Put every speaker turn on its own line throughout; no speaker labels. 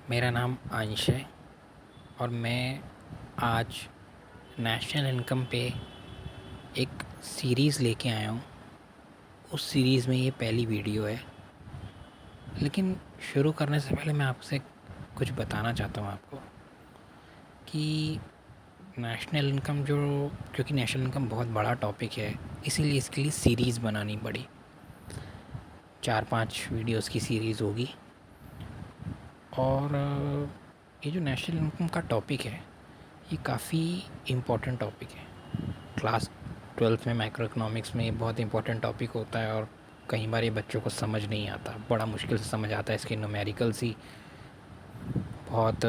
मेरा नाम अंश है और मैं आज नेशनल इनकम पे एक सीरीज़ लेके आया हूँ। उस सीरीज़ में ये पहली वीडियो है। लेकिन शुरू करने से पहले मैं आपसे कुछ बताना चाहता हूँ आपको कि नेशनल इनकम क्योंकि नेशनल इनकम बहुत बड़ा टॉपिक है, इसीलिए इसके लिए सीरीज़ बनानी पड़ी। 4-5 वीडियोस की सीरीज़ होगी। और ये जो नेशनल इनकम का टॉपिक है, ये काफ़ी इम्पोर्टेंट टॉपिक है। क्लास 12th में माइक्रो इकोनॉमिक्स में ये बहुत इंपॉर्टेंट टॉपिक होता है और कई बार ये बच्चों को समझ नहीं आता, बड़ा मुश्किल से समझ आता है। इसके न्यूमेरिकल्स ही बहुत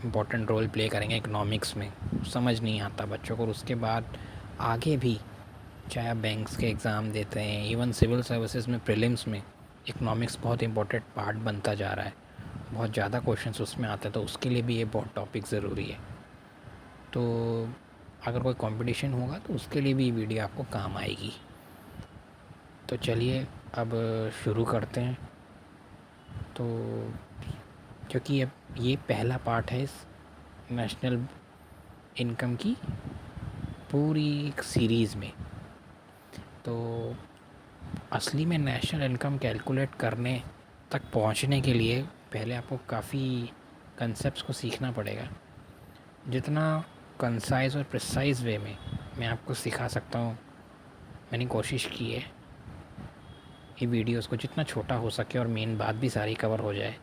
इम्पोर्टेंट रोल प्ले करेंगे इकोनॉमिक्स में, समझ नहीं आता बच्चों को। और उसके बाद आगे भी चाहे आप बैंक्स के एग्ज़ाम देते हैं, इवन सिविल सर्विसेज में प्रीलिम्स में इकोनॉमिक्स बहुत इंपॉर्टेंट पार्ट बनता जा रहा है, बहुत ज़्यादा क्वेश्चंस उसमें आते हैं, तो उसके लिए भी ये बहुत टॉपिक ज़रूरी है। तो अगर कोई कंपटीशन होगा तो उसके लिए भी वीडियो आपको काम आएगी। तो चलिए अब शुरू करते हैं। तो क्योंकि अब ये पहला पार्ट है इस नेशनल इनकम की पूरी एक सीरीज़ में। तो असली में नेशनल इनकम कैलकुलेट करने तक पहुंचने के लिए पहले आपको काफ़ी कंसेप्ट्स को सीखना पड़ेगा। जितना कंसाइज़ और प्रिसाइज़ वे में मैं आपको सिखा सकता हूँ, मैंने कोशिश की है ये वीडियोस को जितना छोटा हो सके और मेन बात भी सारी कवर हो जाए,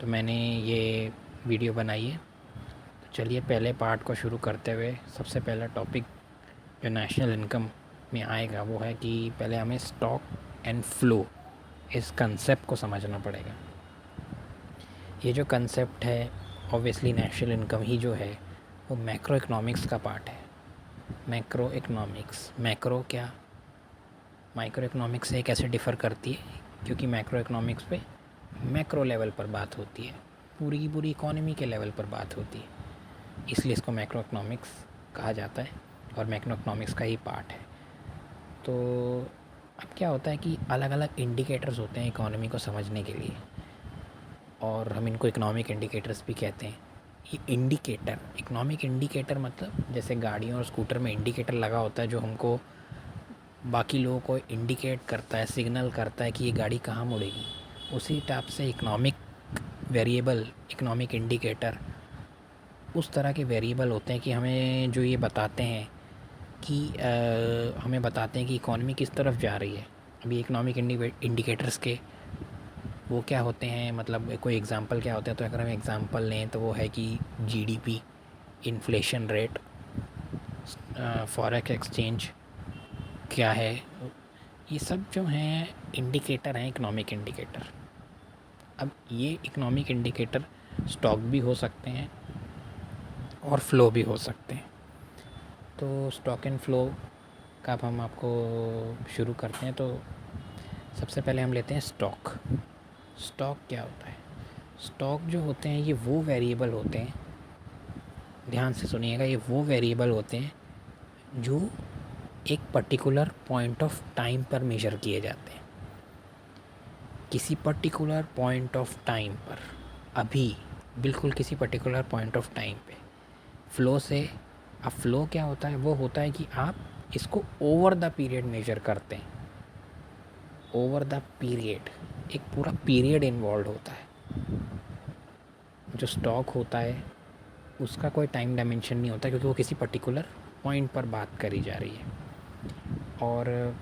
तो मैंने ये वीडियो बनाई है। तो चलिए पहले पार्ट को शुरू करते हुए सबसे पहला टॉपिक जो नेशनल इनकम में आएगा वो है कि पहले हमें स्टॉक एंड फ्लो, इस कंसेप्ट को समझना पड़ेगा। ये जो कंसेप्ट है, ऑब्वियसली नेशनल इनकम ही जो है वो मैक्रो इकोनॉमिक्स का पार्ट है। मैक्रो इकोनॉमिक्स, मैक्रो क्या माइक्रो इकोनॉमिक्स से कैसे डिफ़र करती है, क्योंकि मैक्रो इकोनॉमिक्स पे मैक्रो लेवल पर बात होती है, पूरी की पूरी इकोनॉमी के लेवल पर बात होती है, इसलिए इसको मैक्रो इकोनॉमिक्स कहा जाता है और मैक्रो इकोनॉमिक्स का ही पार्ट है। तो अब क्या होता है कि अलग अलग इंडिकेटर्स होते हैं इकोनॉमी को समझने के लिए, और हम इनको इकोनॉमिक इंडिकेटर्स भी कहते हैं। ये इंडिकेटर, इकोनॉमिक इंडिकेटर मतलब जैसे गाड़ियों और स्कूटर में इंडिकेटर लगा होता है जो हमको बाकी लोगों को इंडिकेट करता है, सिग्नल करता है कि ये गाड़ी कहाँ मुड़ेगी। उसी टाइप से इकोनॉमिक वेरिएबल, इकोनॉमिक इंडिकेटर उस तरह के वेरिएबल होते हैं कि हमें जो ये बताते हैं कि हमें बताते हैं कि इकॉनमी किस तरफ जा रही है। अभी इकोनॉमिक इंडिकेटर्स के वो क्या होते हैं, मतलब कोई एग्ज़ाम्पल क्या होता है, तो अगर हम एग्ज़ाम्पल लें तो वो है कि GDP, inflation rate, forex exchange क्या है। ये सब जो हैं इंडिकेटर हैं, इकोनॉमिक इंडिकेटर। अब ये इकोनॉमिक इंडिकेटर स्टॉक भी हो सकते हैं और फ्लो भी हो सकते हैं। तो स्टॉक एंड फ्लो का अब हम आपको शुरू करते हैं। तो सबसे पहले हम लेते हैं स्टॉक। स्टॉक क्या होता है? स्टॉक जो होते हैं ये वो वेरिएबल होते हैं, ध्यान से सुनिएगा, ये वो वेरिएबल होते हैं जो एक पर्टिकुलर पॉइंट ऑफ टाइम पर मेजर किए जाते हैं। किसी पर्टिकुलर पॉइंट ऑफ टाइम पर, अभी बिल्कुल किसी पर्टिकुलर पॉइंट ऑफ टाइम पे फ़्लो से। अब फ़्लो क्या होता है? वो होता है कि आप इसको ओवर द पीरियड मेजर करते हैं। ओवर द पीरियड, एक पूरा पीरियड इन्वॉल्व होता है। जो स्टॉक होता है उसका कोई टाइम डायमेंशन नहीं होता, क्योंकि वो किसी पर्टिकुलर पॉइंट पर बात करी जा रही है। और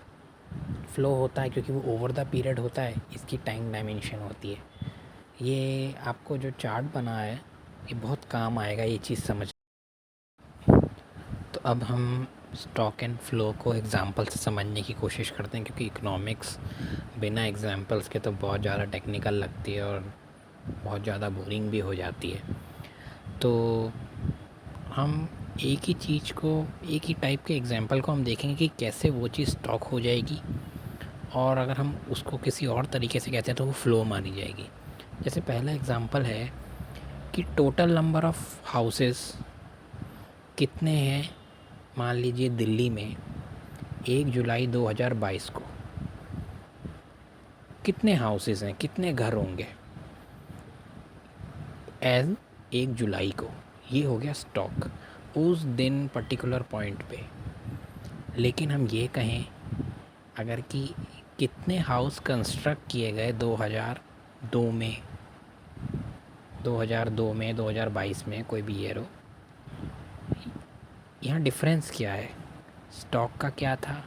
फ़्लो होता है क्योंकि वो ओवर द पीरियड होता है, इसकी टाइम डायमेंशन होती है। ये आपको जो चार्ट बना है ये बहुत काम आएगा ये चीज़ समझ। तो अब हम स्टॉक एंड फ़्लो को एग्ज़ाम्पल से समझने की कोशिश करते हैं, क्योंकि इकोनॉमिक्स बिना एग्ज़ाम्पल्स के तो बहुत ज़्यादा टेक्निकल लगती है और बहुत ज़्यादा बोरिंग भी हो जाती है। तो हम एक ही चीज़ को, एक ही टाइप के एग्ज़ाम्पल को हम देखेंगे कि कैसे वो चीज़ स्टॉक हो जाएगी, और अगर हम उसको किसी और तरीके से कहते हैं तो वो फ़्लो मानी जाएगी। जैसे पहला एग्ज़ाम्पल है कि टोटल नंबर ऑफ़ हाउसेस कितने हैं, मान लीजिए दिल्ली में 1 जुलाई 2022 को कितने हाउसेस हैं, कितने घर होंगे। एज 1 जुलाई को। ये हो गया स्टॉक उस दिन पर्टिकुलर पॉइंट पे। लेकिन हम ये कहें अगर कि कितने हाउस कंस्ट्रक्ट किए गए 2002 में, 2002 में, 2022 में, कोई भी ईयर हो, यहाँ डिफरेंस क्या है? स्टॉक का क्या था?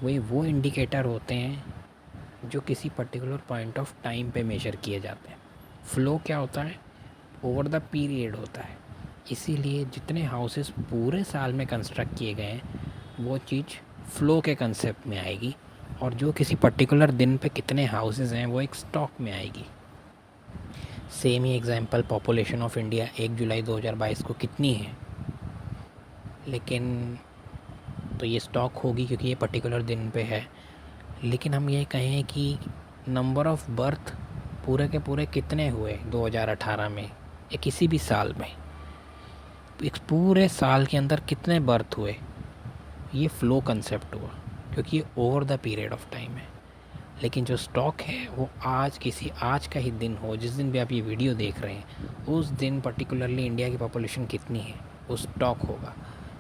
वही वो इंडिकेटर होते हैं जो किसी पर्टिकुलर पॉइंट ऑफ टाइम पे मेजर किए जाते हैं। फ़्लो क्या होता है? ओवर द पीरियड होता है। इसीलिए जितने हाउसेस पूरे साल में कंस्ट्रक्ट किए गए हैं वो चीज़ फ़्लो के कंसेप्ट में आएगी, और जो किसी पर्टिकुलर दिन पे कितने हाउसेस हैं वो एक स्टॉक में आएगी। Same he example, population of India 1 जुलाई 2022 को कितनी है, लेकिन तो ये स्टॉक होगी क्योंकि ये पर्टिकुलर दिन पे है। लेकिन हम ये कहें कि नंबर ऑफ़ बर्थ पूरे के पूरे कितने हुए 2018 में या किसी भी साल में, एक पूरे साल के अंदर कितने बर्थ हुए, ये फ़्लो कंसेप्ट हुआ क्योंकि ये over the period of time है। लेकिन जो स्टॉक है वो आज का ही दिन हो, जिस दिन भी आप ये वीडियो देख रहे हैं उस दिन पर्टिकुलरली इंडिया की पॉपुलेशन कितनी है वो स्टॉक होगा।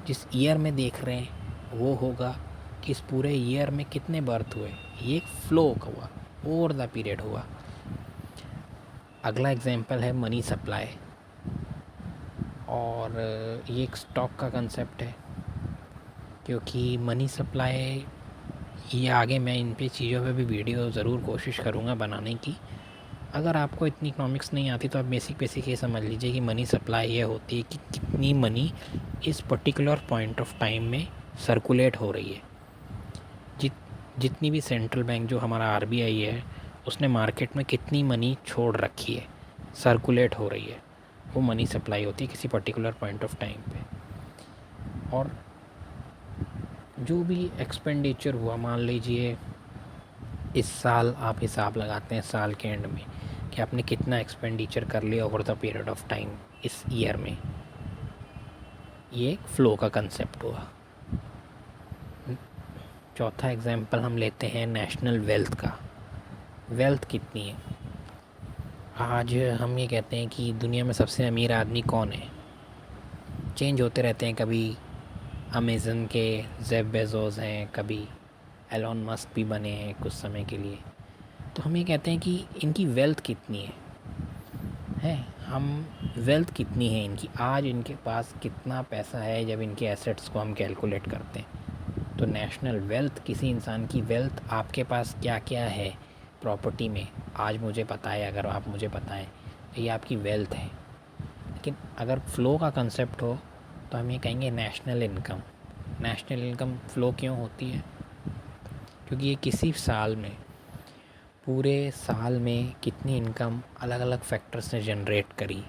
जिस ईयर में देख रहे हैं वो होगा कि इस पूरे ईयर में कितने बर्थ हुए, ये एक फ़्लो हुआ, ओवर द पीरियड हुआ। अगला एग्जांपल है मनी सप्लाई, और ये एक स्टॉक का कंसेप्ट है क्योंकि मनी सप्लाई, ये आगे मैं इन पे चीज़ों पे भी वीडियो ज़रूर कोशिश करूँगा बनाने की। अगर आपको इतनी इकोनॉमिक्स नहीं आती तो आप बेसिक ये समझ लीजिए कि मनी सप्लाई ये होती है कि कितनी मनी इस पर्टिकुलर पॉइंट ऑफ टाइम में सर्कुलेट हो रही है। जितनी भी सेंट्रल बैंक जो हमारा आरबीआई है उसने मार्केट में कितनी मनी छोड़ रखी है, सर्कुलेट हो रही है, वो मनी सप्लाई होती है किसी पर्टिकुलर पॉइंट ऑफ टाइम पे। और जो भी एक्सपेंडिचर हुआ, मान लीजिए इस साल आप हिसाब लगाते हैं साल के एंड में कि आपने कितना एक्सपेंडिचर कर लिया over the period of time इस ईयर में, ये एक फ़्लो का कंसेप्ट हुआ। चौथा एग्जांपल हम लेते हैं नेशनल वेल्थ का। वेल्थ कितनी है? आज हम ये कहते हैं कि दुनिया में सबसे अमीर आदमी कौन है, चेंज होते रहते हैं। कभी अमेज़न के जेफ बेजोस हैं, कभी एलोन मस्क भी बने हैं कुछ समय के लिए। तो हम ये कहते हैं कि इनकी वेल्थ कितनी है, हम वेल्थ कितनी है इनकी, आज इनके पास कितना पैसा है जब इनके एसेट्स को हम कैलकुलेट करते हैं। तो नेशनल वेल्थ, किसी इंसान की वेल्थ, आपके पास क्या क्या है प्रॉपर्टी में, आज मुझे पता है, अगर आप मुझे बताएं तो ये आपकी वेल्थ है। लेकिन अगर फ़्लो का कंसेप्ट हो तो हम ये कहेंगे national income. National income flow क्यों होती है? क्योंकि ये किसी साल में, पूरे साल में कितनी इनकम अलग अलग फैक्टर्स ने जनरेट करी,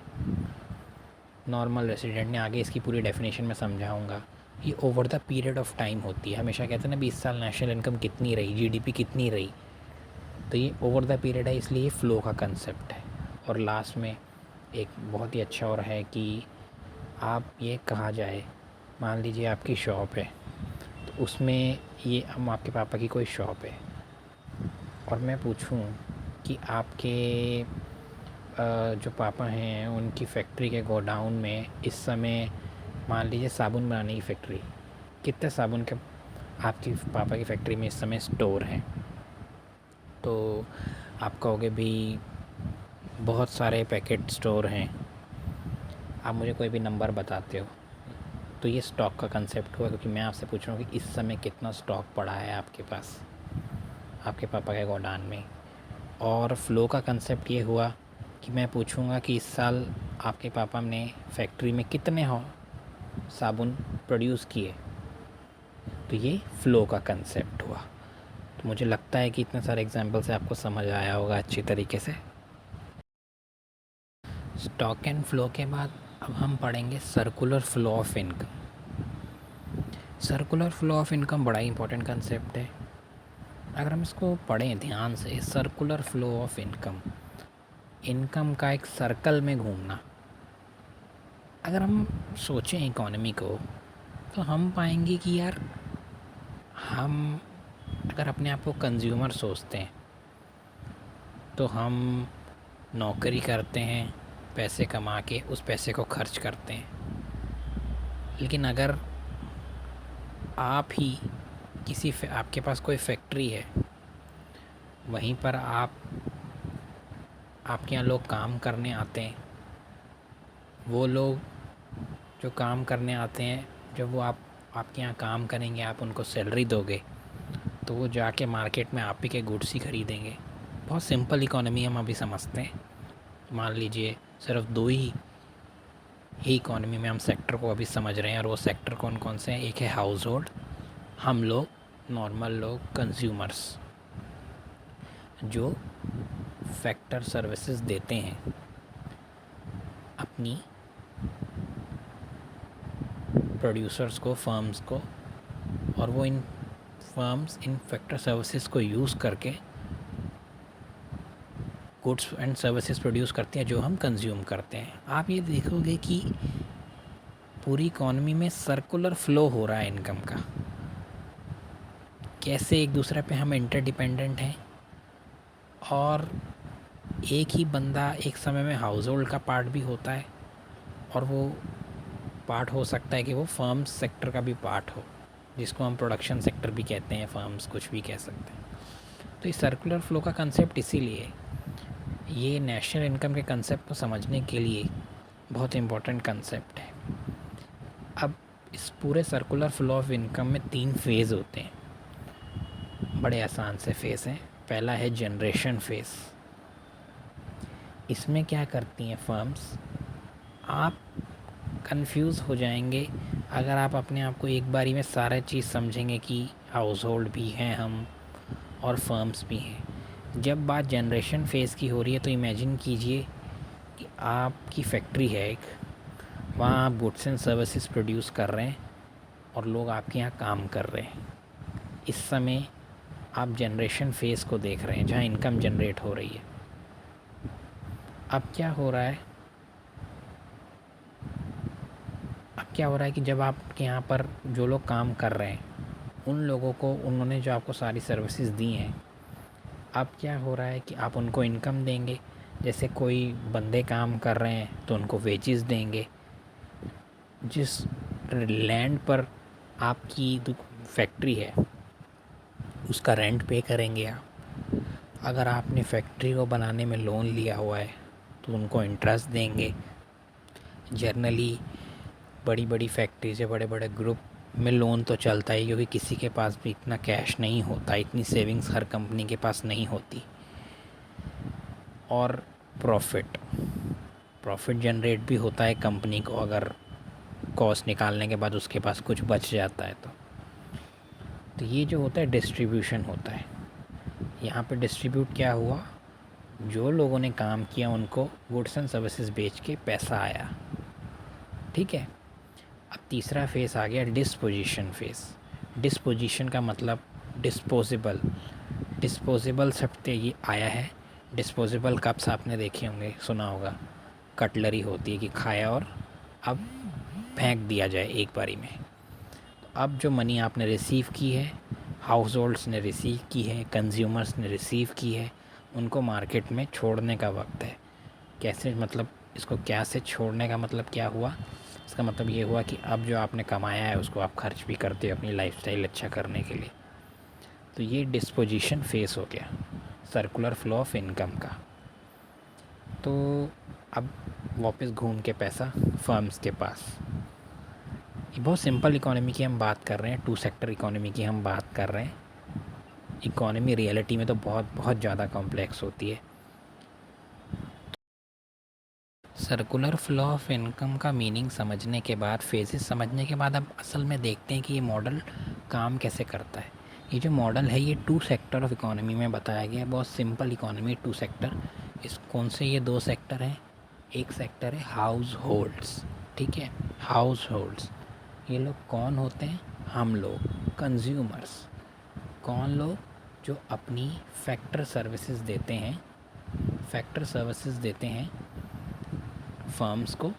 नॉर्मल रेसिडेंट ने, आगे इसकी पूरी डेफिनेशन में समझाऊंगा। ये over the period of time होती है। हमेशा कहते हैं ना 20 साल नेशनल इनकम कितनी रही, जीडीपी कितनी रही, तो ये ओवर द पीरियड है, इसलिए फ़्लो का कंसेप्ट है। और लास्ट में एक बहुत ही अच्छा और है कि आप ये कहा जाए, मान लीजिए आपकी शॉप है, तो उसमें ये हम आपके पापा की कोई शॉप है और मैं पूछूं कि आपके जो पापा हैं उनकी फैक्ट्री के गोडाउन में इस समय, मान लीजिए साबुन बनाने की फैक्ट्री, कितने साबुन के आपकी पापा की फैक्ट्री में इस समय स्टोर हैं, तो आप कहोगे भी बहुत सारे पैकेट स्टोर हैं, आप मुझे कोई भी नंबर बताते हो, तो ये स्टॉक का कंसेप्ट हुआ क्योंकि मैं आपसे पूछ रहा हूँ कि इस समय कितना स्टॉक पड़ा है आपके पास, आपके पापा के गोडाउन में। और फ़्लो का कंसेप्ट ये हुआ कि मैं पूछूंगा कि इस साल आपके पापा ने फैक्ट्री में कितने साबुन प्रोड्यूस किए, तो ये फ़्लो का कंसेप्ट हुआ। तो मुझे लगता है कि इतने सारे एग्जांपल से आपको समझ आया होगा अच्छी तरीके से। स्टॉक एंड फ़्लो के बाद अब हम पढ़ेंगे circular flow of income. Circular flow of income बड़ा ही इंपॉर्टेंट कंसेप्ट है। अगर हम इसको पढ़ें ध्यान से, circular flow of income, income का एक सर्कल में घूमना। अगर हम सोचें इकोनॉमी को तो हम पाएंगे कि यार, हम अगर अपने आप को कंज्यूमर सोचते हैं तो हम नौकरी करते हैं, पैसे कमा के उस पैसे को खर्च करते हैं। लेकिन अगर आप ही आपके पास कोई फैक्ट्री है, वहीं पर आपके यहाँ लोग काम करने आते हैं, वो लोग जो काम करने आते हैं, जब वो आपके यहाँ काम करेंगे, आप उनको सैलरी दोगे, तो वो जाके मार्केट में आप ही के गुड्स ही ख़रीदेंगे। बहुत सिंपल इकोनॉमी हम अभी समझते हैं। मान लीजिए सिर्फ दो ही इकोनॉमी में हम सेक्टर को अभी समझ रहे हैं, और वो सेक्टर कौन कौन से हैं? एक है हाउस होल्ड, हम लोग नॉर्मल लोग, कंज्यूमर्स, जो फैक्टर सर्विसेज देते हैं अपनी प्रोड्यूसर्स को, फर्म्स को, और वो इन फर्म्स इन फैक्टर सर्विसेज को यूज़ करके गुड्स एंड सर्विसेज प्रोड्यूस करते हैं जो हम कंज्यूम करते हैं। आप ये देखोगे कि पूरी इकॉनमी में सर्कुलर फ्लो हो रहा है इनकम का। कैसे एक दूसरे पे हम इंटरडिपेंडेंट हैं, और एक ही बंदा एक समय में हाउस होल्ड का पार्ट भी होता है, और वो पार्ट हो सकता है कि वो फर्म्स सेक्टर का भी पार्ट हो, जिसको हम प्रोडक्शन सेक्टर भी कहते हैं, फर्म्स कुछ भी कह सकते हैं। तो इस सर्कुलर फ्लो का कंसेप्ट इसीलिए, ये नेशनल इनकम के कंसेप्ट को समझने के लिए बहुत इम्पोर्टेंट कंसेप्ट है। अब इस पूरे सर्कुलर फ्लो ऑफ इनकम में 3 फेज़ होते हैं, बड़े आसान से फेज़ हैं। पहला है जनरेशन फेज़। इसमें क्या करती हैं फर्म्स, आप कंफ्यूज हो जाएंगे अगर आप अपने आप को एक बारी में सारा चीज़ समझेंगे कि हाउस होल्ड भी हैं हम और फर्म्स भी हैं। जब बात जनरेशन फेज़ की हो रही है, तो इमेजिन कीजिए कि आपकी फैक्ट्री है एक, वहाँ आप गुड्स एंड सर्विसेज प्रोड्यूस कर रहे हैं और लोग आपके यहाँ काम कर रहे हैं। इस समय आप जनरेशन फेज़ को देख रहे हैं, जहाँ इनकम जनरेट हो रही है। अब क्या हो रहा है कि जब आपके यहाँ पर जो लोग काम कर रहे हैं, उन लोगों को, उन्होंने जो आपको सारी सर्विसेज दी हैं, अब क्या हो रहा है कि आप उनको इनकम देंगे। जैसे कोई बंदे काम कर रहे हैं तो उनको वेजेस देंगे। जिस लैंड पर आपकी फैक्ट्री है, उसका रेंट पे करेंगे आप। अगर आपने फैक्ट्री को बनाने में लोन लिया हुआ है तो उनको इंटरेस्ट देंगे। जनरली बड़ी बड़ी फैक्ट्री से, बड़े बड़े ग्रुप में लोन तो चलता है, क्योंकि किसी के पास भी इतना कैश नहीं होता, इतनी सेविंग्स हर कंपनी के पास नहीं होती। और प्रॉफिट जनरेट भी होता है कंपनी को, अगर कॉस्ट निकालने के बाद उसके पास कुछ बच जाता है तो ये जो होता है डिस्ट्रीब्यूशन होता है। यहाँ पे डिस्ट्रीब्यूट क्या हुआ, जो लोगों ने काम किया उनको गुड्स एंड सर्विसेज बेच के पैसा आया। ठीक है। अब तीसरा फेज़ आ गया डिस्पोजिशन फेज़। डिस्पोजिशन का मतलब डिस्पोजेबल शब्द ये आया है। डिस्पोजेबल कप्स आपने देखे होंगे, सुना होगा, कटलरी होती है कि खाया और अब फेंक दिया जाए एक बारी में। तो अब जो मनी आपने रिसीव की है, हाउस होल्ड्स ने रिसीव की है, कंज्यूमर्स ने रिसीव की है, उनको मार्केट में छोड़ने का वक्त है। कैसे, मतलब इसको क्या से छोड़ने का मतलब क्या हुआ? इसका मतलब ये हुआ कि अब जो आपने कमाया है उसको आप खर्च भी करते हो अपनी लाइफस्टाइल अच्छा करने के लिए। तो ये डिस्पोजिशन फेस हो गया सर्कुलर फ्लो ऑफ इनकम का। तो अब वापस घूम के पैसा फर्म्स के पास। ये बहुत सिंपल इकोनॉमी की हम बात कर रहे हैं, 2 सेक्टर इकोनॉमी की हम बात कर रहे हैं। इकोनॉमी रियलिटी में तो बहुत बहुत ज़्यादा कॉम्प्लेक्स होती है। सर्कुलर फ्लो ऑफ इनकम का मीनिंग समझने के बाद, फेजेस समझने के बाद, अब असल में देखते हैं कि ये मॉडल काम कैसे करता है। ये जो मॉडल है ये 2 सेक्टर ऑफ इकोनॉमी में बताया गया है। बहुत सिंपल इकोनॉमी, 2 सेक्टर। इस कौन से ये 2 सेक्टर हैं? एक सेक्टर है हाउस होल्ड्स। ठीक है, हाउस होल्ड्स ये लोग कौन होते हैं? हम लोग, कंज्यूमर्स। कौन लोग? जो अपनी फैक्टर सर्विसेज देते हैं, फैक्टर सर्विसेज देते हैं फर्म्स को,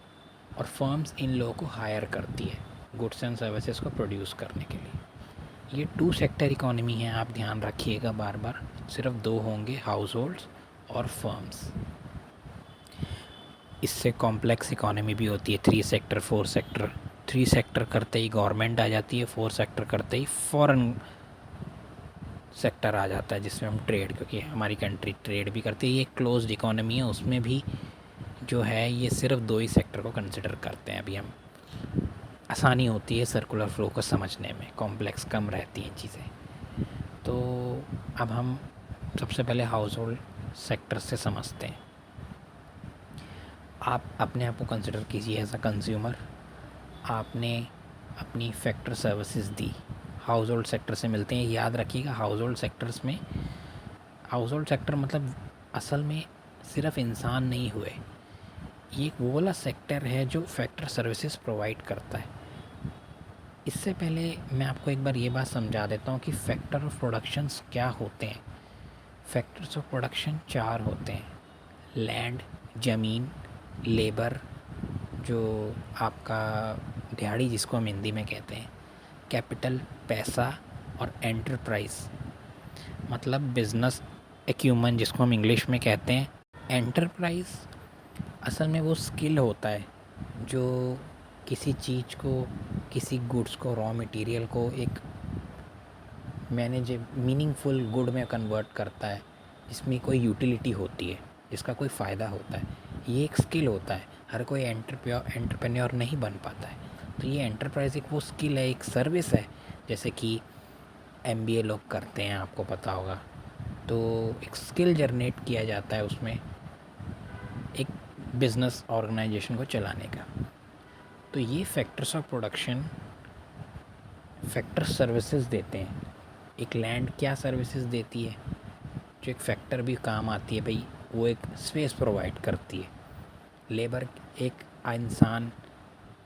और फर्म्स इन लोगों को हायर करती है गुड्स एंड सर्विसेज को प्रोड्यूस करने के लिए। ये 2 सेक्टर इकोनॉमी है, आप ध्यान रखिएगा बार बार। सिर्फ 2 होंगे, हाउस होल्ड्स और फर्म्स। इससे कॉम्प्लेक्स इकोनॉमी भी होती है। 3 सेक्टर 4 सेक्टर, 3 सेक्टर करते ही गवर्नमेंट आ जाती है, 4 सेक्टर करते ही फॉरेन सेक्टर आ जाता है जिसमें हम ट्रेड, क्योंकि हमारी कंट्री ट्रेड भी करती है। ये क्लोज्ड इकोनॉमी है, उसमें भी जो है ये सिर्फ 2 ही सेक्टर को कंसिडर करते हैं। अभी हम आसानी होती है सर्कुलर फ्लो को समझने में, कॉम्प्लेक्स कम रहती हैं चीज़ें। तो अब हम सबसे पहले हाउस होल्ड सेक्टर से समझते हैं। आप अपने आप को कंसिडर कीजिए एज अ कंज्यूमर। आपने अपनी फैक्टर सर्विसेज दी, हाउस होल्ड सेक्टर से मिलते हैं। याद रखिएगा, हाउस होल्ड सेक्टर्स में, हाउस होल्ड सेक्टर मतलब असल में सिर्फ इंसान नहीं हुए, ये एक वो वाला सेक्टर है जो फैक्टर सर्विसेज प्रोवाइड करता है। इससे पहले मैं आपको एक बार ये बात समझा देता हूँ कि फैक्टर ऑफ प्रोडक्शंस क्या होते हैं। फैक्टर्स ऑफ प्रोडक्शन 4 होते हैं: लैंड, ज़मीन, लेबर, जो आपका दिहाड़ी जिसको हम हिंदी में कहते हैं, कैपिटल, पैसा, और एंटरप्राइज मतलब बिजनेस एक्यूमन जिसको हम इंग्लिश में कहते हैं। एंटरप्राइज असल में वो स्किल होता है जो किसी चीज़ को, किसी गुड्स को, रॉ मटेरियल को एक मीनिंगफुल गुड में कन्वर्ट करता है, जिसमें कोई यूटिलिटी होती है, जिसका कोई फ़ायदा होता है। ये एक स्किल होता है, हर कोई एंटरप्रेन्योर नहीं बन पाता है। तो ये एंटरप्राइज एक वो स्किल है, एक सर्विस है। जैसे कि एमबीए लोग करते हैं, आपको पता होगा, तो एक स्किल जनरेट किया जाता है उसमें एक बिज़नेस ऑर्गेनाइजेशन को चलाने का। तो ये factors of production factor services देते हैं। एक लैंड क्या सर्विसेज देती है, जो एक फैक्टर भी काम आती है भाई, वो एक स्पेस प्रोवाइड करती है। लेबर, एक इंसान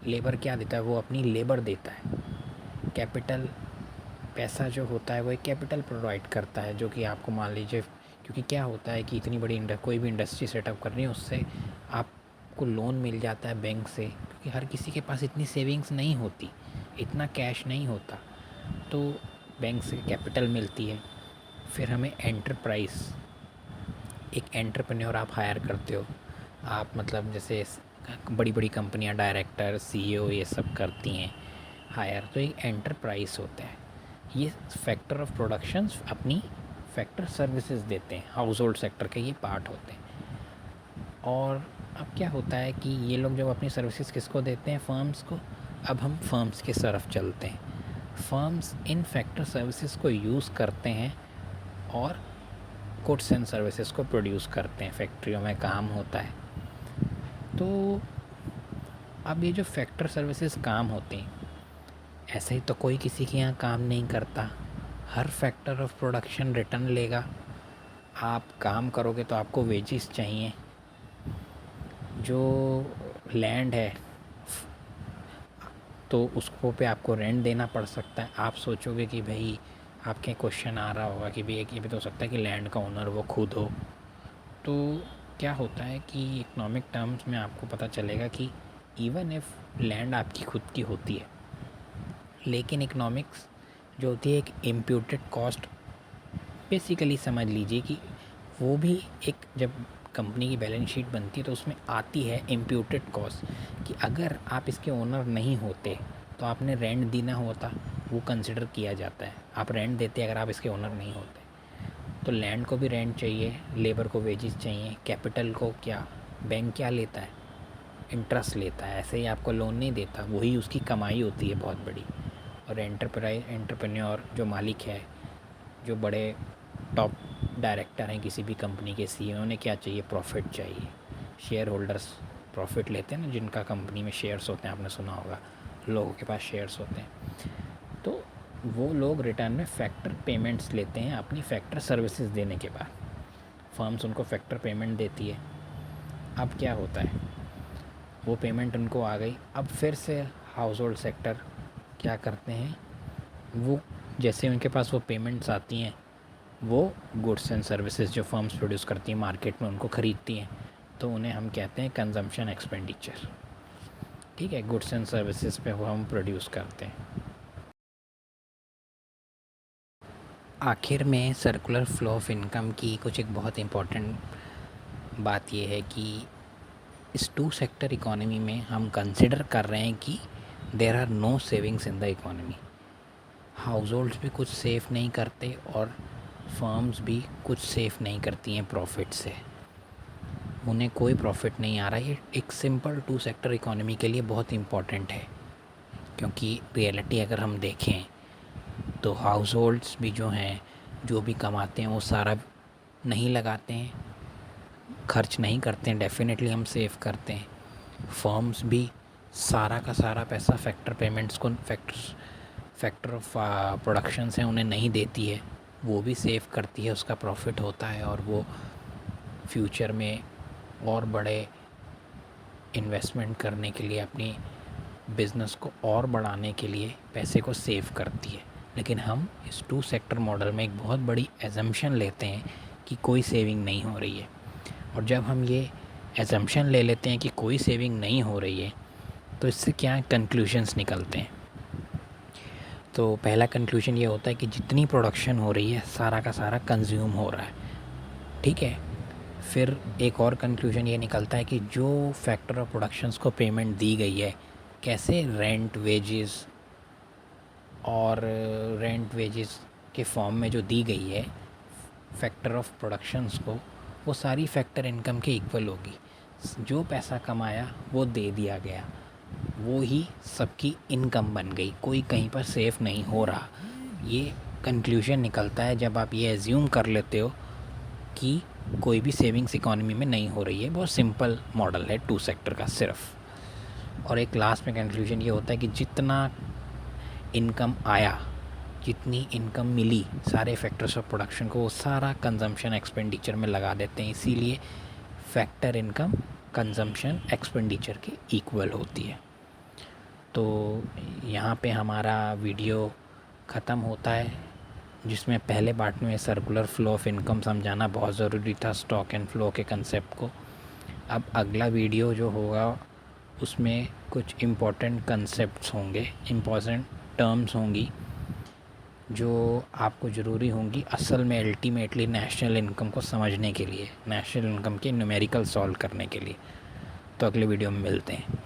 लेबर क्या देता है, वो अपनी लेबर देता है। कैपिटल, पैसा जो होता है वो एक कैपिटल प्रोवाइड करता है, जो कि आपको मान लीजिए, क्योंकि क्या होता है कि इतनी बड़ी कोई भी इंडस्ट्री सेटअप करनी है, उससे आपको लोन मिल जाता है बैंक से, क्योंकि हर किसी के पास इतनी सेविंग्स नहीं होती, इतना कैश नहीं होता, तो बैंक से कैपिटल मिलती है। फिर हमें एंटरप्राइज, एक एंटरप्रेन्योर आप हायर करते हो, आप मतलब जैसे बड़ी बड़ी कंपनियां डायरेक्टर, सीईओ ये सब करती हैं हायर, तो एक एंटरप्राइज होता है। ये फैक्टर ऑफ प्रोडक्शंस अपनी फैक्टर सर्विसेज देते हैं, हाउस होल्ड सेक्टर के ये पार्ट होते हैं। और अब क्या होता है कि ये लोग जब अपनी सर्विसेज किसको देते हैं, फर्म्स को। अब हम फर्म्स की तरफ चलते हैं। फर्म्स इन फैक्टर सर्विसेज को यूज़ करते हैं और गुड्स एंड सर्विसेज को प्रोड्यूस करते हैं, फैक्ट्रियों में काम होता है। तो अब ये जो फैक्टर सर्विसेज काम होते हैं, ऐसे ही तो कोई किसी के यहाँ काम नहीं करता। हर फैक्टर ऑफ प्रोडक्शन रिटर्न लेगा। आप काम करोगे तो आपको वेजेस चाहिए। जो लैंड है तो उसको पे आपको रेंट देना पड़ सकता है। आप सोचोगे कि भाई, आपके क्वेश्चन आ रहा होगा कि भाई एक ये भी तो हो सकता है कि लैंड का ओनर वो खुद हो। तो क्या होता है कि इकोनॉमिक टर्म्स में आपको पता चलेगा कि इवन इफ़ लैंड आपकी खुद की होती है, लेकिन इकोनॉमिक्स जो होती है एक इम्प्यूटेड कॉस्ट, बेसिकली समझ लीजिए कि वो भी एक, जब कंपनी की बैलेंस शीट बनती है तो उसमें आती है इम्प्यूटेड कॉस्ट, कि अगर आप इसके ओनर नहीं होते तो आपने रेंट देना होता, वो कंसिडर किया जाता है। आप रेंट देते अगर आप इसके ओनर नहीं होते। तो लैंड को भी रेंट चाहिए, लेबर को वेजेस चाहिए, कैपिटल को क्या बैंक क्या लेता है, इंटरेस्ट लेता है, ऐसे ही आपको लोन नहीं देता, वही उसकी कमाई होती है बहुत बड़ी। और एंटरप्रेन्योर जो मालिक है, जो बड़े टॉप डायरेक्टर हैं किसी भी कंपनी के, सीईओ ने क्या चाहिए, प्रॉफिट चाहिए। शेयर होल्डर्स प्रॉफिट लेते हैं ना, जिनका कंपनी में शेयर्स होते हैं, आपने सुना होगा, लोगों के पास शेयर्स होते हैं। तो वो लोग रिटर्न में फैक्टर पेमेंट्स लेते हैं अपनी फैक्टर सर्विसेज देने के बाद। फर्म्स उनको फैक्टर पेमेंट देती है। अब क्या होता है, वो पेमेंट उनको आ गई, अब फिर से हाउस होल्ड सेक्टर क्या करते हैं, वो जैसे उनके पास वो पेमेंट्स आती हैं, वो गुड्स एंड सर्विसेज जो फर्म्स प्रोड्यूस करती हैं मार्केट में उनको ख़रीदती हैं, तो उन्हें हम कहते हैं कंजम्पशन एक्सपेंडिचर। ठीक है, गुड्स एंड सर्विसेज पे वो हम प्रोड्यूस करते हैं। आखिर में सर्कुलर फ्लो ऑफ इनकम की कुछ एक बहुत इम्पोर्टेंट बात यह है कि इस टू सेक्टर इकोनॉमी में हम कंसिडर कर रहे हैं कि there are no savings in the economy. Households भी कुछ सेव नहीं करते और फर्म्स भी कुछ सेव नहीं करती हैं प्रॉफिट से, उन्हें कोई प्रॉफिट नहीं आ रहा। ये एक सिंपल टू सेक्टर इकोनॉमी के लिए बहुत इम्पॉर्टेंट है, क्योंकि रियलिटी अगर हम देखें तो हाउस होल्ड्स भी जो हैं, जो भी कमाते हैं वो सारा नहीं लगाते हैं, खर्च नहीं करते हैं। डेफिनेटली हम सेव करते हैं। फर्म्स भी सारा का सारा पैसा फैक्टर पेमेंट्स को फैक्टर ऑफ प्रोडक्शन से उन्हें नहीं देती है, वो भी सेव करती है, उसका प्रॉफिट होता है और वो फ्यूचर में और बड़े इन्वेस्टमेंट करने के लिए, अपनी बिज़नेस को और बढ़ाने के लिए पैसे को सेव करती है। लेकिन हम इस टू सेक्टर मॉडल में एक बहुत बड़ी एजम्पशन लेते हैं कि कोई सेविंग नहीं हो रही है। और जब हम ये एजम्पशन ले लेते हैं कि कोई सेविंग नहीं हो रही है, तो इससे क्या कंक्लूजन्स निकलते हैं। तो पहला कंक्लूजन ये होता है कि जितनी प्रोडक्शन हो रही है सारा का सारा कंज्यूम हो रहा है, ठीक है। फिर एक और कंक्लूजन ये निकलता है कि जो फैक्टर ऑफ प्रोडक्शंस को पेमेंट दी गई है, कैसे रेंट वेजेस के फॉर्म में जो दी गई है फैक्टर ऑफ प्रोडक्शंस को, वो सारी फैक्टर इनकम के इक्वल होगी। जो पैसा कमाया वो दे दिया गया, वो ही सबकी इनकम बन गई, कोई कहीं पर सेव नहीं हो रहा। ये कंक्लूजन निकलता है जब आप ये एज्यूम कर लेते हो कि कोई भी सेविंग्स इकोनॉमी में नहीं हो रही है। बहुत सिंपल मॉडल है टू सेक्टर का सिर्फ। और एक लास्ट में कंक्लूजन ये होता है कि जितना इनकम आया, जितनी इनकम मिली, सारे फैक्टर्स ऑफ प्रोडक्शन को वो सारा कंजम्पशन एक्सपेंडिचर में लगा देते हैं। इसीलिए फैक्टर इनकम कंजम्पशन एक्सपेंडिचर के इक्वल होती है। तो यहाँ पे हमारा वीडियो ख़त्म होता है, जिसमें पहले पार्ट में सर्कुलर फ्लो ऑफ इनकम समझाना बहुत ज़रूरी था, स्टॉक एंड फ्लो के कंसेप्ट को। अब अगला वीडियो जो होगा उसमें कुछ इम्पोर्टेंट कंसेप्ट्स होंगे, इम्पोर्टेंट टर्म्स होंगी जो आपको ज़रूरी होंगी असल में अल्टीमेटली नेशनल इनकम को समझने के लिए, नेशनल इनकम के न्यूमेरिकल सॉल्व करने के लिए। तो अगले वीडियो में मिलते हैं।